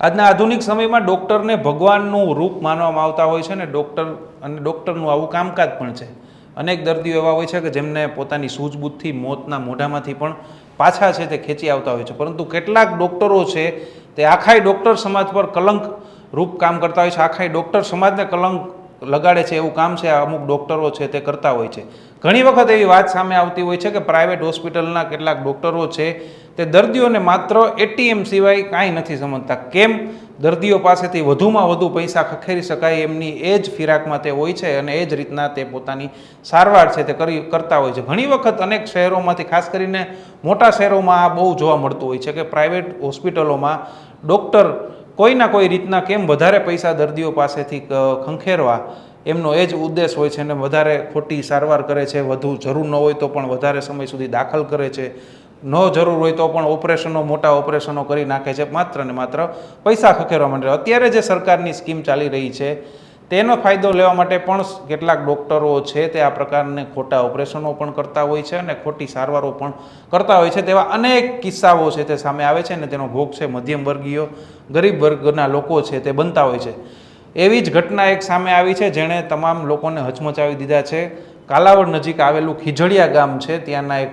આજના આધુનિક સમયમાં ડૉક્ટરને ભગવાનનું રૂપ માનવામાં આવતા હોય છે ને ડૉક્ટરનું આવું કામકાજ પણ છે. અનેક દર્દીઓ એવા હોય છે કે જેમને પોતાની સૂઝબૂઝથી મોતના મોઢામાંથી પણ પાછા છે તે ખેંચી આવતા હોય છે, પરંતુ કેટલાક ડૉક્ટરો છે તે આખાય ડૉક્ટર સમાજ પર કલંક રૂપ કામ કરતા હોય છે, આખાય ડૉક્ટર સમાજને કલંક લગાડે છે એવું કામ છે અમુક ડૉક્ટરો છે તે કરતા હોય છે. ઘણી વખત એવી વાત સામે આવતી હોય છે કે પ્રાઇવેટ હોસ્પિટલના કેટલાક ડૉક્ટરો છે તે દર્દીઓને માત્ર એટીએમ સિવાય કાંઈ નથી સમજતા. કેમ દર્દીઓ પાસેથી વધુમાં વધુ પૈસા ખખેરી શકાય એમની એ જ ફિરાકમાં તે હોય છે અને એ જ રીતના તે પોતાની સારવાર છે તે કરતા હોય છે. ઘણી વખત અનેક શહેરોમાંથી, ખાસ કરીને મોટા શહેરોમાં આ બહુ જોવા મળતું હોય છે કે પ્રાઇવેટ હોસ્પિટલોમાં ડૉક્ટર કોઈના કોઈ રીતના કેમ વધારે પૈસા દર્દીઓ પાસેથી ખંખેરવા એમનો એ જ ઉદ્દેશ હોય છે અને વધારે ખોટી સારવાર કરે છે. વધુ જરૂર ન હોય તો પણ વધારે સમય સુધી દાખલ કરે છે, ન જરૂર હોય તો પણ ઓપરેશનો, મોટા ઓપરેશનો કરી નાખે છે માત્ર ને માત્ર પૈસા ખખેરવા માટે. અત્યારે જે સરકારની સ્કીમ ચાલી રહી છે તેનો ફાયદો લેવા માટે પણ કેટલાક ડૉક્ટરો છે તે આ પ્રકારને ખોટા ઓપરેશનો પણ કરતા હોય છે અને ખોટી સારવારો પણ કરતા હોય છે. તેવા અનેક કિસ્સાઓ છે તે સામે આવે છે અને તેનો ભોગ છે મધ્યમ વર્ગીય, ગરીબ વર્ગના લોકો છે તે બનતા હોય છે. એવી જ ઘટના એક સામે આવી છે જેણે તમામ લોકોને હચમચાવી દીધા છે. કાલાવડ નજીક આવેલું ખીજડીયા ગામ છે, ત્યાંના એક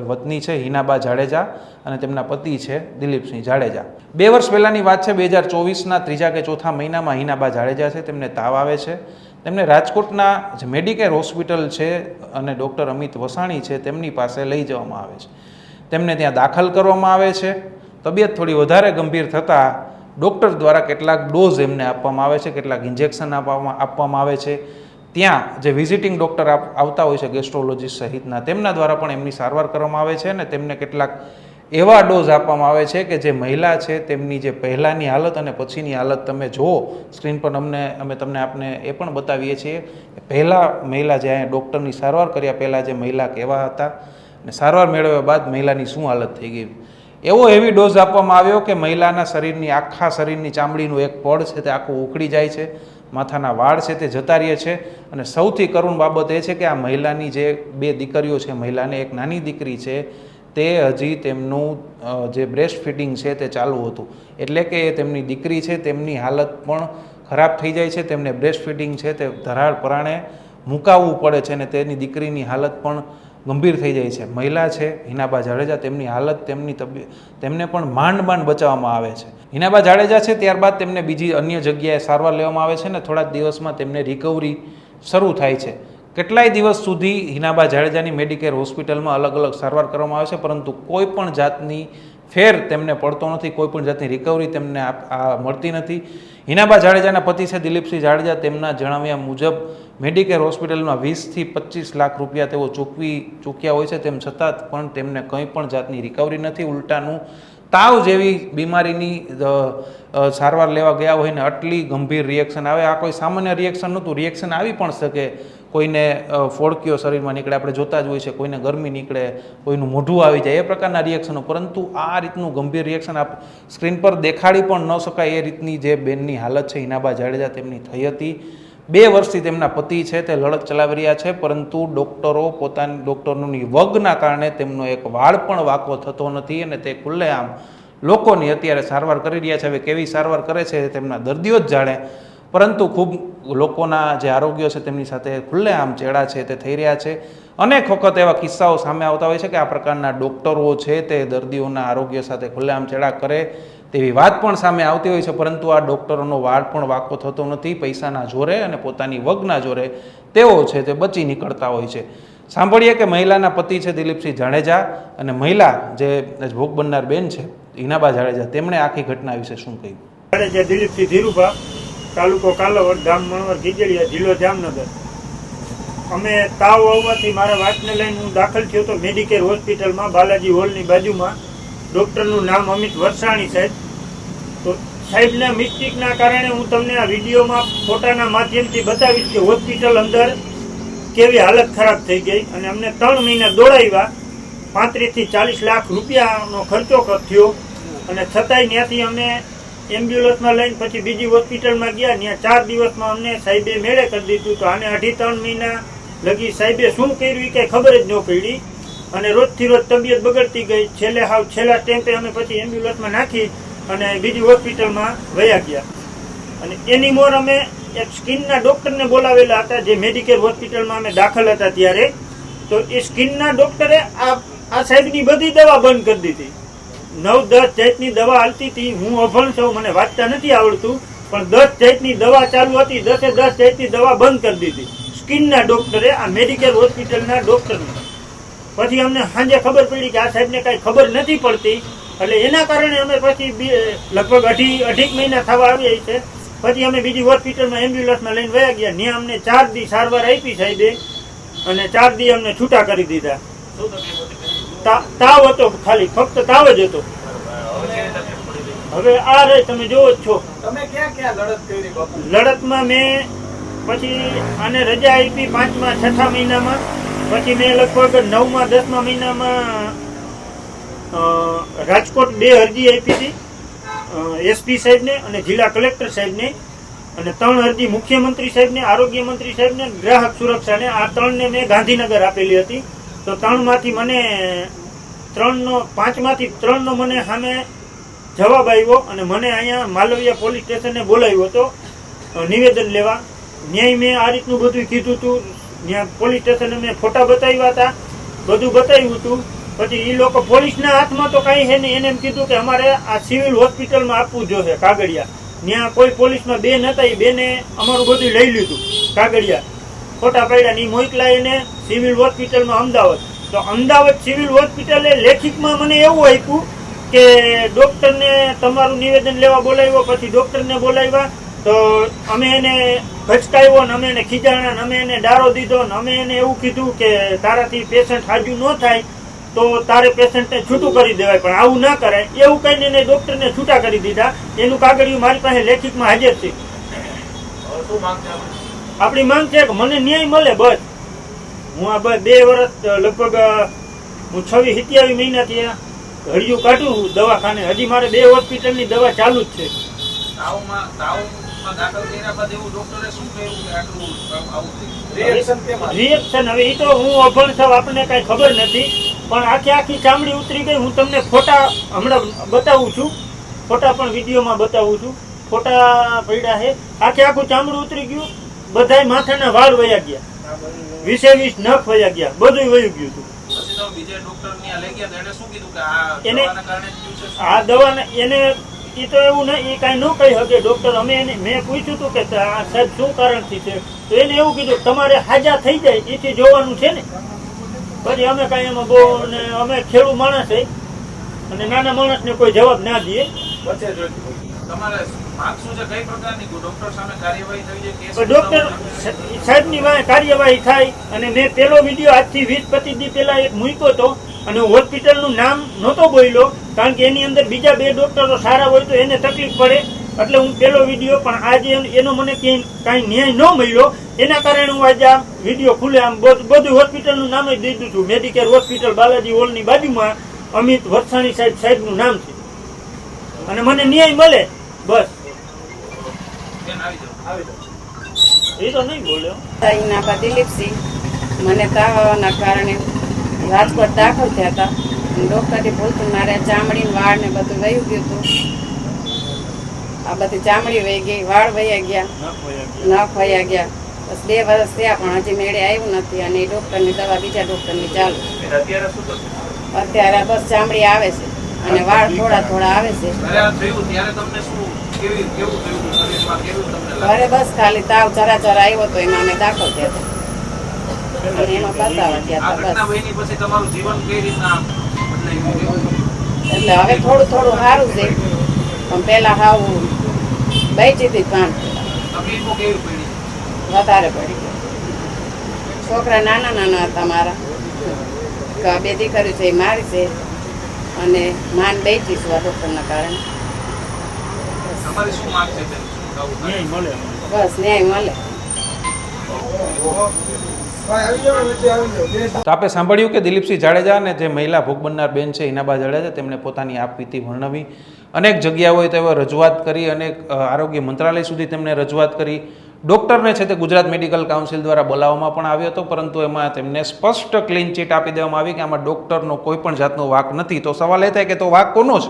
વતની છે હિનાબા જાડેજા અને તેમના પતિ છે દિલીપસિંહ જાડેજા. 2 વર્ષ પહેલાંની વાત છે, 2024ના 3જા કે 4થા મહિનામાં હિનાબા જાડેજા છે તેમને તાવ આવે છે. તેમને રાજકોટના જે મેડિકેર હોસ્પિટલ છે અને ડૉક્ટર અમિત વસાણી છે તેમની પાસે લઈ જવામાં આવે છે. તેમને ત્યાં દાખલ કરવામાં આવે છે. તબિયત થોડી વધારે ગંભીર થતાં ડૉક્ટર દ્વારા કેટલાક ડોઝ એમને આપવામાં આવે છે, કેટલાક ઇન્જેક્શન આપવામાં આવે છે. ત્યાં જે વિઝિટિંગ ડૉક્ટર આવતા હોય છે, ગેસ્ટ્રોલોજીસ્ટ સહિતના, તેમના દ્વારા પણ એમની સારવાર કરવામાં આવે છે અને તેમને કેટલાક એવા ડોઝ આપવામાં આવે છે કે જે મહિલા છે તેમની જે પહેલાંની હાલત અને પછીની હાલત તમે જુઓ સ્ક્રીન પર, અમે તમને આપને એ પણ બતાવીએ છીએ. પહેલાં મહિલા જે અહીંયા ડૉક્ટરની સારવાર કર્યા પહેલાં જે મહિલા કેવા હતા અને સારવાર મેળવ્યા બાદ મહિલાની શું હાલત થઈ ગઈ. એવો હેવી ડોઝ આપવામાં આવ્યો કે મહિલાના શરીરની, આખા શરીરની ચામડીનું એક પડ છે તે આખું ઉખડી જાય છે, માથાના વાળ છે તે જતા રહે છે. અને સૌથી કરુણ બાબત એ છે કે આ મહિલાની જે 2 દીકરીઓ છે, મહિલાને એક નાની દીકરી છે તે હજી તેમનું જે બ્રેસ્ટ ફીડિંગ છે તે ચાલુ હતું. એટલે કે તેમની દીકરી છે તેમની હાલત પણ ખરાબ થઈ જાય છે, તેમને બ્રેસ્ટ ફીડિંગ છે તે ધરાળ પરાણે મુકાવવું પડે છે અને તેની દીકરીની હાલત પણ ગંભીર થઈ જાય છે. મહિલા છે હિનાબા જાડેજા, તેમની હાલત, તેમની તબિયત, તેમને પણ માંડ બચાવવામાં આવે છે. હિનાબા જાડેજા છે ત્યારબાદ તેમને બીજી અન્ય જગ્યાએ સારવાર લેવામાં આવે છે અને થોડા દિવસમાં તેમને રિકવરી શરૂ થાય છે. કેટલાય દિવસ સુધી હિનાબા જાડેજાની મેડિકેર હોસ્પિટલમાં અલગ અલગ સારવાર કરવામાં આવે છે, પરંતુ કોઈ પણ જાતની ફેર તેમને પડતો નથી, કોઈ પણ જાતની રિકવરી તેમને મળતી નથી. હિનાબા જાડેજાના પતિ છે દિલીપસિંહ જાડેજા, તેમના જણાવ્યા મુજબ મેડિકેર હોસ્પિટલમાં 20થી 25 લાખ રૂપિયા તેઓ ચૂક્યા હોય છે, તેમ છતાં પણ તેમને કંઈ પણ જાતની રિકવરી નથી. ઉલટાનું તાવ જેવી બીમારીની સારવાર લેવા ગયા હોય ને આટલી ગંભીર રિએક્શન આવે. આ કોઈ સામાન્ય રિએક્શન નહોતું. રિએક્શન આવી પણ શકે, કોઈને ફોડકીઓ શરીરમાં નીકળે, આપણે જોતા જ હોય છે, કોઈને ગરમી નીકળે, કોઈનું મોઢું આવી જાય, એ પ્રકારના રિએક્શનો. પરંતુ આ રીતનું ગંભીર રિએક્શન આપ સ્ક્રીન પર દેખાડી પણ ન શકાય એ રીતની જે બેનની હાલત છે હિનાબા જાડેજા તેમની થઈ હતી. 2 વર્ષથી તેમના પતિ છે તે લડત ચલાવી રહ્યા છે, પરંતુ ડૉક્ટરોની વગના કારણે તેમનો એક વાળ પણ વાંકો થતો નથી અને તે ખુલ્લેઆમ લોકોની અત્યારે સારવાર કરી રહ્યા છે. હવે કેવી સારવાર કરે છે તેમના દર્દીઓ જ જાણે, પરંતુ ખૂબ લોકોના જે આરોગ્ય છે તેમની સાથે ખુલ્લેઆમ ચેડા છે તે થઈ રહ્યા છે. અનેક વખત એવા કિસ્સાઓ સામે આવતા હોય છે કે આ પ્રકારના ડૉક્ટરો છે તે દર્દીઓના આરોગ્ય સાથે ખુલ્લેઆમ ચેડા કરે તેવી વાત પણ સામે આવતી હોય છે, પરંતુ આ ડૉક્ટરોનો વાળ પણ વાંકો થતો નથી. પૈસાના જોરે અને પોતાની વગના જોરે તેઓ છે તે બચી નીકળતા હોય છે. સાંભળીએ કે મહિલાના પતિ છે દિલીપસિંહ જાડેજા અને મહિલા જે ભોગ બનનાર બેન છે હિનાબા જાડેજા, તેમણે આખી ઘટના વિશે શું કહ્યું. જાડેજા દિલીપસિંહ ધીરુભા, તાલુકો કાલાવડ, ગામ મણવર, ખીજડીયા, જિલ્લો જામનગર. અમે તાવ આવવાથી મારા વાતને લઈને હું દાખલ થયો હતો મેડિકેર હોસ્પિટલમાં, બાલાજી હોલની બાજુમાં. ડૉક્ટરનું નામ અમિત વરસાણી સાહેબ. તો સાહેબના મિસ્ટેકના કારણે હું તમને આ વિડીયોમાં ફોટાના માધ્યમથી બતાવીશ કે હોસ્પિટલ અંદર કેવી હાલત ખરાબ થઈ ગઈ. અને અમને 3 મહિના દોડાવ્યા, 35થી 40 લાખ રૂપિયાનો ખર્ચો થયો અને છતાંય ત્યાંથી અમે એમ્બ્યુલન્સમાં લઈને પછી બીજી હોસ્પિટલમાં ગયા. ત્યાં 4 દિવસમાં અમને સાહેબે મેળે કરી દીધું. તો આને 2.5-3 મહિના લગી સાહેબે શું કર્યું એ કંઈ ખબર જ ન પડી અને રોજથી રોજ તબિયત બગડતી ગઈ. છેલ્લા સ્ટેમ્પે અમે પછી એમ્બ્યુલન્સમાં નાખી અને બીજી હોસ્પિટલમાં વયા ગયા. અને એની મોર અમે એક સ્કિનના ડૉક્ટરને બોલાવેલા હતા, જે મેડિકેર હોસ્પિટલમાં અમે દાખલ હતા ત્યારે. તો એ સ્કિનના ડૉક્ટરે આ સાહેબની બધી દવા બંધ કરી દીધી. 9-10 જાતની દવા હાલતી હતી. હું અભણ છું, મને વાંચતા નથી આવડતું, પણ 10 જાતની દવા ચાલુ હતી. 10 જાતની દવા બંધ કરી દીધી સ્કિનના ડૉક્ટરે, આ મેડિકેર હોસ્પિટલના ડૉક્ટરને. પછી અમને સાંજે ખબર પડી કે આ સાહેબને કાંઈ ખબર નથી પડતી, એટલે એના કારણે અમે પછી લગભગ અઢીક મહિના થવા આવ્યા છે. પછી અમે બીજી હોસ્પિટલમાં એમ્બ્યુલન્સમાં લઈને વયા ગયા. ત્યાં અમને 4 દી સારવાર આપી સાહેબે, અને 4 દી અમને છૂટા કરી દીધા. તાવ હતો, ખાલી ફક્ત તાવ જ હતો. હવે આ રહે, તમે જોવો જ છો. લડતમાં મેં પછી આને રજા આપી 5મા 6થા મહિનામાં. પછી મેં લગભગ 9મા 10મા મહિનામાં રાજકોટ 2 અરજી આપી હતી, એસપી સાહેબને અને જિલ્લા કલેક્ટર સાહેબને, અને 3 અરજી મુખ્યમંત્રી સાહેબને, આરોગ્ય મંત્રી સાહેબને, ગ્રાહક સુરક્ષાને. આ 3ને મેં ગાંધીનગર આપેલી હતી. તો 3માંથી મને 5માંથી 3નો મને સામે જવાબ આવ્યો, અને મને અહીંયા માલવિયા પોલીસ સ્ટેશને બોલાવ્યો હતો નિવેદન લેવા. ન્યાય મેં આ રીતનું બધું કીધું હતું. ત્યાં પોલીસ સ્ટેશને મેં ફોટા બતાવ્યા હતા, બધું બતાવ્યું હતું. પછી એ લોકો પોલીસના હાથમાં તો કાંઈ છે નહીં. એને એમ કીધું કે અમારે આ સિવિલ હોસ્પિટલમાં આપવું જોઈએ કાગળિયા. ત્યાં કોઈ પોલીસમાં બે નતા, એ બેને અમારું બધું લઈ લીધું કાગળિયા, ફોટા પાડ્યા. ને મોકલા એને સિવિલ હોસ્પિટલમાં અમદાવાદ. તો અમદાવાદ સિવિલ હોસ્પિટલે લેખિતમાં મને એવું આપ્યું કે ડૉક્ટરને તમારું નિવેદન લેવા બોલાવ્યો. પછી ડૉક્ટરને બોલાવ્યા તો અમે એને ભચકાવ્યો, ને અમે એને ખીજાણા, ને અમે એને ડારો દીધો, ને અમે એને એવું કીધું કે તારાથી પેશન્ટ હાજુ ન થાય તો તારે પેશન્ટને છૂટું કરી દેવાય, પણ આવું ના કરાય. એવું કહીને એને ડૉક્ટરને છૂટા કરી દીધા. એનું કાગળિયું મારી પાસે લેખિતમાં હાજર છે. આપણી માંગ છે કે મને ન્યાય મળે. બસ હું આ 2 વર્ષ લગભગ હું 26-27 મહિનાથી હળિયું કાઢું દવાખાને. હજી મારે 2 હોસ્પિટલની દવા ચાલુ જ છે. રિએક્શન હવે એ તો હું અભણ છું, આપણને કઈ ખબર નથી. પણ આખી ચામડી ઉતરી ગઈ. હું તમને ફોટા હમણાં બતાવું છું, ફોટા પણ વિડીયોમાં બતાવું છું. ફોટા પડ્યા છે. આખું ચામડું ઉતરી ગયું. બધાય માથાના વાળ વયા ગયા, 20 નખ વયા ગયા, બધું વયું ગયું હતું. એને આ દવાને એને એ તો એવું નહીં, એ કાંઈ ન કહી શકે ડૉક્ટર. અમે એને મેં પૂછ્યું હતું કે સાહેબ શું કારણથી છે, તો એને એવું કીધું તમારે હાજા થઈ જાય એથી જોવાનું છે ને. પછી અમે કાંઈ એમાં બહુ, ને અમે ખેડૂત માણસ છે અને નાના માણસને કોઈ જવાબ ના દઈએ. ડૉક્ટર સાહેબની કાર્યવાહી થાય. અને મેં પેલો વિડીયો આજથી 20-25 દી પહેલા એક મૂક્યો હતો, અને હોસ્પિટલનું નામ નહોતો બોલ્યો, કારણ કે એની અંદર બીજા 2 ડૉક્ટરો સારા હોય તો એને તકલીફ પડે. એટલે હું પેલો વિડીયો, પણ આજે એનો મને કાંઈ ન્યાય ન મળ્યો. એના કારણે હું આજે આ વિડીયો ખુલે આમ બધું હોસ્પિટલનું નામ જ દઈ દીધું. મેડિકેર હોસ્પિટલ બાલાજી હોલની બાજુમાં અમિત વરસાણી સાહેબનું નામ છે, અને મને ન્યાય મળે. બસ એ તો નહીં બોલ્યો. દિલીપસિંહ, મને તાવના કારણે રાજકોટ દાખલ થયા હતા. ડૉક્ટરે બોલતું મારે ચામડી વાળ ને બધું વયું ગયું હતું. આ બધી ચામડી વહી ગઈ, વાળ વયા ગયા, નખ વયા ગયા. બસ 2 વર્ષ થયા પણ હજી મેળે આવ્યું નથી. અને એ ડૉક્ટરની દવા બીજા ડૉક્ટરની ચાલુ. અત્યારે બસ ચામડી આવે છે અને વાળ થોડા આવે છે. ઘરે બસ ખાલી તાવ જરા આવ્યો તો એમાં અમે દાખલ થયા હતા અને એમાં બતાવવા ગયા હતા. બસ એટલે હવે થોડું સારું છે, પણ પેલા હાવ બેચી હતી. 5 વધારે પડી ગયો. છોકરા નાના હતા મારા. 2 દીકરીઓ છે, એ મારી છે, અને માન બેચી છું આ ડૉક્ટરના કારણે. બસ ન્યાય મળે. તો આપણે સાંભળ્યું કે દિલીપસિંહ જાડેજા અને જે મહિલા ભોગ બનનાર બેન છે હિનાબા જાડેજા, તેમણે પોતાની આપવીતી વર્ણવી, અનેક જગ્યાઓએ તેઓ રજૂઆત કરી, અનેક આરોગ્ય મંત્રાલય સુધી તેમને રજૂઆત કરી. ડૉક્ટરને છે તે ગુજરાત મેડિકલ કાઉન્સિલ દ્વારા બોલાવવામાં પણ આવ્યો હતો, પરંતુ એમાં તેમને સ્પષ્ટ ક્લીન ચીટ આપી દેવામાં આવી કે આમાં ડૉક્ટરનો કોઈ પણ જાતનો વાંક નથી. તો સવાલ એ થાય કે તો વાંક કોનો છે?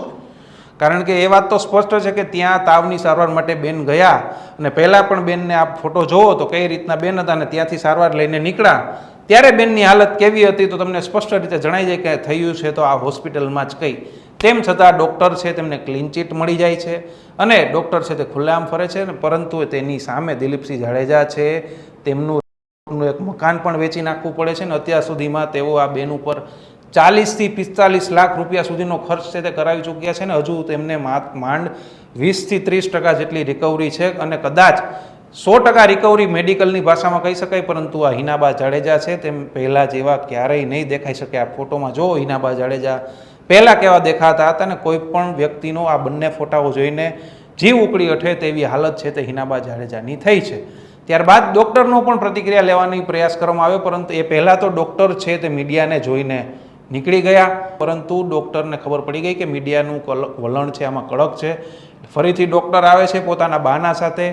કારણ કે એ વાત તો સ્પષ્ટ છે કે ત્યાં તાવની સારવાર માટે બેન ગયા અને પહેલાં પણ બેનને આપ ફોટો જોવો તો કઈ રીતના બેન હતા અને ત્યાંથી સારવાર લઈને નીકળ્યા ત્યારે બેનની હાલત કેવી હતી તો તમને સ્પષ્ટ રીતે જણાઈ જાય કે થયું છે તો આ હોસ્પિટલમાં જ કંઈ. તેમ છતાં ડૉક્ટર છે તેમને ક્લીન ચીટ મળી જાય છે અને ડૉક્ટર છે તે ખુલ્લેઆમ ફરે છે પરંતુ તેની સામે દિલીપસિંહ જાડેજા છે તેમનું એક મકાન પણ વેચી નાખવું પડે છે ને અત્યાર સુધીમાં તેઓ આ બેન ઉપર 40 થી 45 લાખ રૂપિયા સુધીનો ખર્ચ છે તે કરાવી ચૂક્યા છે ને હજુ તેમને માંડ 20 થી 30% જેટલી રિકવરી છે અને કદાચ 100% રિકવરી મેડિકલની ભાષામાં કહી શકાય પરંતુ આ હિનાબા જાડેજા છે તેમ પહેલાં જેવા ક્યારેય નહીં દેખાઈ શકે. આ ફોટોમાં જો હિનાબા જાડેજા પહેલાં કેવા દેખાતા હતા ને કોઈ પણ વ્યક્તિનો આ બંને ફોટાઓ જોઈને જીવ ઉકળી ઉઠે તેવી હાલત છે તે હિનાબા જાડેજાની થઈ છે. ત્યારબાદ ડૉક્ટરનો પણ પ્રતિક્રિયા લેવાની પ્રયાસ કરવામાં આવ્યો પરંતુ એ પહેલાં તો ડૉક્ટર છે તે મીડિયાને જોઈને નીકળી ગયા પરંતુ ડૉક્ટરને ખબર પડી ગઈ કે મીડિયાનું વલણ છે આમાં કડક છે. ફરીથી ડૉક્ટર આવે છે પોતાના બહાના સાથે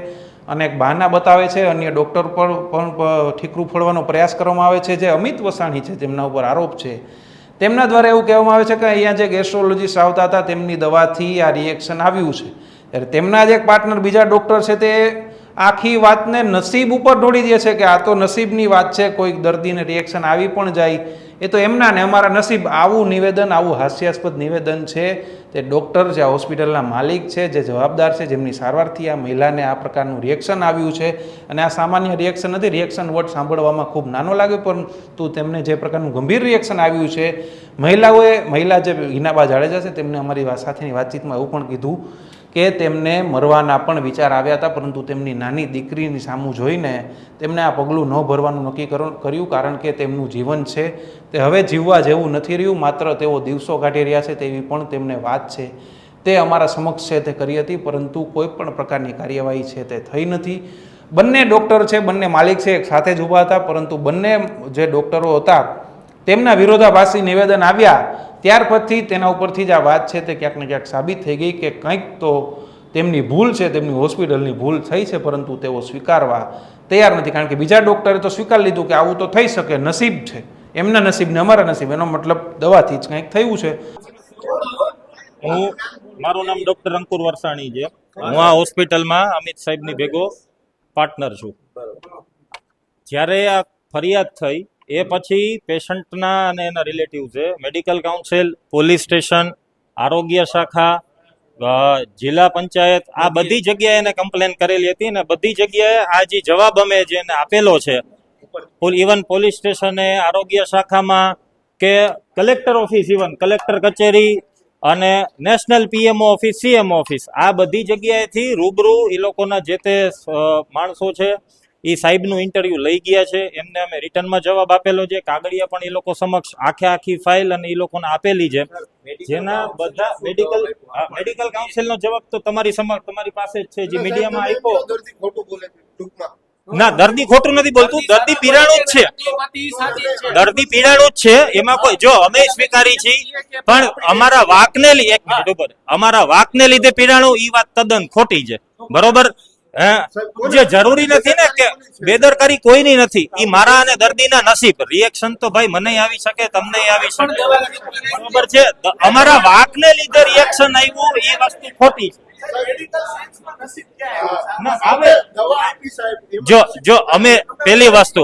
અને એક બહાના બતાવે છે અન્ય ડૉક્ટર પર પણ ઠીકરું ફોડવાનો પ્રયાસ કરવામાં આવે છે. જે અમિત વસાણી છે તેમના ઉપર આરોપ છે તેમના દ્વારા એવું કહેવામાં આવે છે કે અહીંયા જે ગેસ્ટ્રોલોજીસ્ટ આવતા હતા તેમની દવાથી આ રિએક્શન આવ્યું છે. ત્યારે તેમના જ એક પાર્ટનર બીજા ડૉક્ટર છે તે આખી વાતને નસીબ ઉપર ઢોળી દે છે કે આ તો નસીબની વાત છે, કોઈક દર્દીને રિએક્શન આવી પણ જાય એ તો એમના ને અમારા નસીબ. આવું નિવેદન, આવું હાસ્યાસ્પદ નિવેદન છે તે ડૉક્ટર જે આ હોસ્પિટલના માલિક છે, જે જવાબદાર છે, જેમની સારવારથી આ મહિલાને આ પ્રકારનું રિએક્શન આવ્યું છે અને આ સામાન્ય રિએક્શન નથી. રિએક્શન વર્ડ સાંભળવામાં ખૂબ નાનો લાગે પરંતુ તેમને જે પ્રકારનું ગંભીર રિએક્શન આવ્યું છે મહિલા જે હિનાબા જાડેજા છે તેમને અમારી સાથેની વાતચીતમાં એવું પણ કીધું કે તેમને મરવાના પણ વિચાર આવ્યા હતા પરંતુ તેમની નાની દીકરીની સામું જોઈને તેમને આ પગલું ન ભરવાનું નક્કી કર્યું કારણ કે તેમનું જીવન છે તે હવે જીવવા જેવું નથી રહ્યું, માત્ર તેઓ દિવસો કાઢી રહ્યા છે તેવી પણ તેમને વાત છે તે અમારા સમક્ષ છે તે કરી હતી પરંતુ કોઈ પણ પ્રકારની કાર્યવાહી છે તે થઈ નથી. બંને ડૉક્ટર છે, બંને માલિક છે, એક સાથે જ ઊભા હતા પરંતુ બંને જે ડૉક્ટરો હતા તેમના વિરોધાભાસી નિવેદન આવ્યા ત્યાર પછી તેના ઉપરથી જ આ વાત છે તે ક્યાંક ને ક્યાંક સાબિત થઈ ગઈ કે કંઈક તો તેમની ભૂલ છે, તેમની હોસ્પિટલની ભૂલ થઈ છે પરંતુ તેઓ સ્વીકારવા તૈયાર નથી કારણ કે બીજા ડૉક્ટરે તો સ્વીકાર લીધું કે આવું તો થઈ શકે, નસીબ છે, એમના નસીબને અમારા નસીબ, એનો મતલબ દવાથી જ કંઈક થયું છે. મારું નામ ડોક્ટર અંકુર વરસાણી છે. હું આ હોસ્પિટલમાં અમિત સાહેબની ભેગો પાર્ટનર છું. જ્યારે આ ફરિયાદ થઈ એ પછી પેશન્ટના અને એના રિલેટિવ છે મેડિકલ કાઉન્સિલ, પોલીસ સ્ટેશન, આરોગ્ય શાખા, જિલ્લા પંચાયત, આ બધી જગ્યાએ એને કમ્પ્લેન કરેલી હતી અને બધી જગ્યાએ આ જે જવાબ અમે જેને આપેલો છે ઇવન પોલીસ સ્ટેશને, આરોગ્ય શાખામાં કે કલેક્ટર ઓફિસ, ઇવન કલેક્ટર કચેરી અને national PMO office, CMO office, આ બધી જગ્યાએથી રૂબરૂ એ લોકોના જે તે માણસો છે એ સાહેબનું ઇન્ટરવ્યુ લઈ ગયા છે. એમને અમે રિટર્નમાં જવાબ આપેલો છે, કાગળિયા પણ એ લોકો સમક્ષ આખી ફાઇલ અને એ લોકોને આપેલી છે જેના બધા મેડિકલ કાઉન્સિલનો જવાબ તો તમારી સમક્ષ તમારી પાસે જ છે જે મીડિયામાં આપ્યો. ના, દર્દી ખોટું નથી બોલતું, દર્દી પીડાણું જ છે, દર્દી પીડાણું જ છે, એમાં કોઈ જો અમે સ્વીકારી છીએ પણ અમારા વાકને લીધે, એક મિનિટ ઉપર, અમારા વાકને લીધે પીડાણું એ વાત તદ્દન ખોટી છે. બરોબર, જે જરૂરી નથી ને કે બેદરકારી કોઈની નથી, એ મારા અને દર્દીના નસીબ. રિએક્શન તો ભાઈ મને આવી શકે, તમને આવી શકે, બરોબર છે. અમારા વાકને લીધે રિએક્શન આવ્યું એ વસ્તુ ખોટી છે. જો અમે પેલી વસ્તુ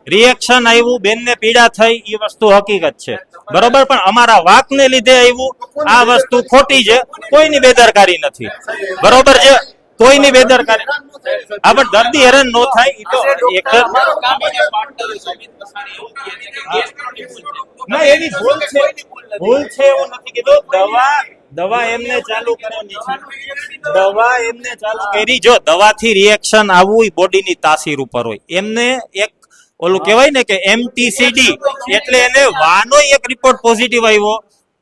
રિએક્શન આવ્યું, બેનને પીડા થઈ એ વસ્તુ હકીકત છે, બરોબર, પણ અમારા વાકને લીધે આવ્યું આ વસ્તુ ખોટી છે. કોઈની બેદરકારી નથી, બરોબર છે, કોઈની બેદરકારી. હા, પણ દર્દી હેરાન ન થાય એ તો એક ના, એની ભૂલ છે એવું નથી કીધું. દવા એમને ચાલુ કરવાની છે, દવા એમને ચાલુ કરી. જો દવાથી રિએક્શન આવવું એ બોડીની તાસીર ઉપર હોય. એમને એક ઓલું કહેવાય ને કે MTCD એટલે એને વાનો એક રિપોર્ટ પોઝિટિવ આવ્યો.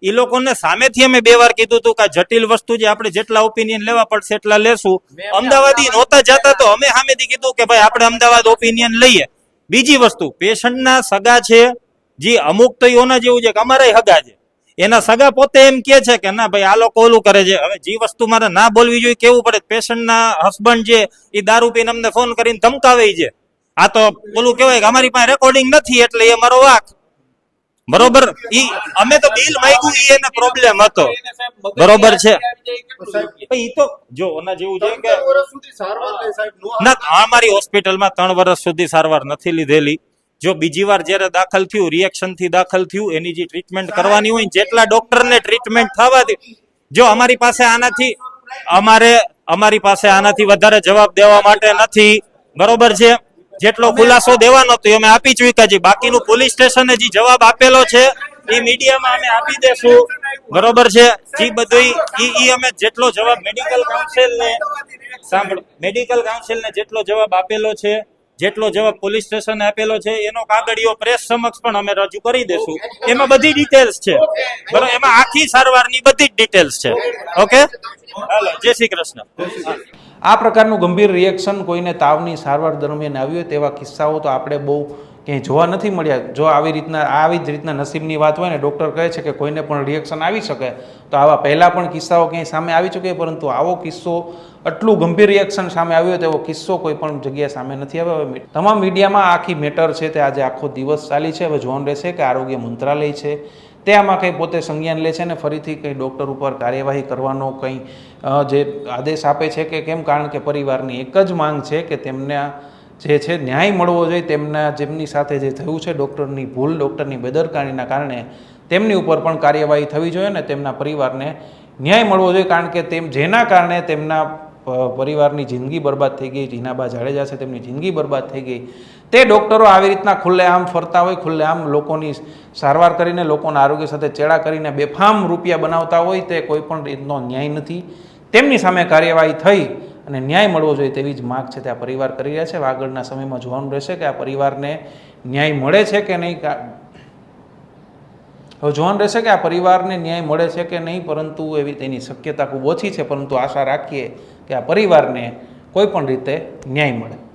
એ લોકોને સામેથી અમે 2 વાર કીધું હતું કે જટિલ વસ્તુ જે આપણે જેટલા ઓપિનિયન લેવા પડશે એટલા લેશું. અમદાવાદી નહોતા જતા તો અમે સામેથી કીધું કે ભાઈ આપણે અમદાવાદ ઓપિનિયન લઈએ. બીજી વસ્તુ, પેશન્ટના સગા છે જે અમુક તો એના જેવું છે કે અમારા સગા છે, એના સગા પોતે એમ કે છે કે ના ભાઈ આ લોકો ઓલું કરે છે. હવે જે વસ્તુ મારે ના બોલવી જોઈએ કેવું પડે. પેશન્ટના હસબન્ડ છે એ દારૂ પીને અમને ફોન કરીને ધમકાવે છે. આ તો ઓલું કહેવાય કે અમારી પાસે રેકોર્ડિંગ નથી એટલે એ મારો વાક, બરોબર ઈ અમે તો બિલ માંગ્યું ઈ એને પ્રોબ્લેમ હતો બરોબર છે ઈ તો જો ઓના જેવું છે કે ના અમારી હોસ્પિટલમાં 3 વર્ષ સુધી સારવાર નથી લીધેલી જો બીજી વાર જ્યારે દાખલ થયું રિએક્શન થી દાખલ થયું એની જે ટ્રીટમેન્ટ કરવાની હોય જેટલા ડોક્ટરને ટ્રીટમેન્ટ થવા દે જો અમારી પાસે આનાથી વધારે જવાબ દેવા માટે નથી બરોબર છે જેટલો ખુલાસો દેવાનો હતો એ અમે આપી ચૂક્યા છીએ બાકીનું પોલીસ સ્ટેશને જે જવાબ આપેલો છે એ મીડિયામાં અમે આપી દેશું બરોબર છે જે બધું ઈ અમે જેટલો જવાબ મેડિકલ કાઉન્સિલને જેટલો જવાબ આપેલો છે જેટલો જવાબ પોલીસ સ્ટેશને આપેલો છે એનો કાગળિયો પ્રેસ સમક્ષ પણ અમે રજૂ કરી દેશું એમાં બધી ડિટેલ્સ છે બરોબર એમાં આખી સારવારની બધી જ ડિટેલ્સ છે ઓકે હાલો જય શ્રી કૃષ્ણ આ પ્રકારનું ગંભીર રિએક્શન કોઈને તાવની સારવાર દરમિયાન આવ્યું હોય તેવા કિસ્સાઓ તો આપણે બહુ ક્યાંય જોવા નથી મળ્યા જો આવી જ રીતના નસીબની વાત હોય ને ડૉક્ટર કહે છે કે કોઈને પણ રિએક્શન આવી શકે તો આવા પહેલાં પણ કિસ્સાઓ ક્યાંય સામે આવી ચૂકે પરંતુ આવો કિસ્સો આટલું ગંભીર રિએક્શન સામે આવ્યો તેવો કિસ્સો કોઈ પણ જગ્યાએ સામે નથી આવ્યો તમામ મીડિયામાં આખી મેટર છે તે આજે આખો દિવસ ચાલી છે હવે જોવાનું રહેશે કે આરોગ્ય મંત્રાલય છે તે આમાં કંઈ પોતે સંજ્ઞાન લે છે ને ફરીથી કંઈ ડૉક્ટર ઉપર કાર્યવાહી કરવાનો કંઈ જે આદેશ આપે છે કે કેમ કારણ કે પરિવારની એક જ માંગ છે કે તેમને જે છે ન્યાય મળવો જોઈએ જેમની સાથે જે થયું છે ડૉક્ટરની ભૂલ ડૉક્ટરની બેદરકારીના કારણે તેમની ઉપર પણ કાર્યવાહી થવી જોઈએ ને તેમના પરિવારને ન્યાય મળવો જોઈએ કારણ કે જેના કારણે તેમના પરિવારની જિંદગી બરબાદ થઈ ગઈ જીનાબા જાડેજા છે તેમની જિંદગી બરબાદ થઈ ગઈ તે ડૉક્ટરો આવી રીતના ખુલ્લેઆમ ફરતા હોય ખુલ્લેઆમ લોકોની સારવાર કરીને લોકોના આરોગ્ય સાથે ચેડા કરીને બેફામ રૂપિયા બનાવતા હોય તે કોઈ પણ રીતનો ન્યાય નથી તેમની સામે કાર્યવાહી થઈ અને ન્યાય મળવો જોઈએ તેવી જ માગ છે તે આ પરિવાર કરી રહ્યા છે આગળના સમયમાં જોવાનું રહેશે કે આ પરિવારને ન્યાય મળે છે કે નહીં હવે જોવાનું રહેશે કે આ પરિવારને ન્યાય મળે છે કે નહીં પરંતુ એવી તેની શક્યતા ખૂબ ઓછી છે પરંતુ આશા રાખીએ કે આ પરિવારને કોઈ પણ રીતે ન્યાય મળે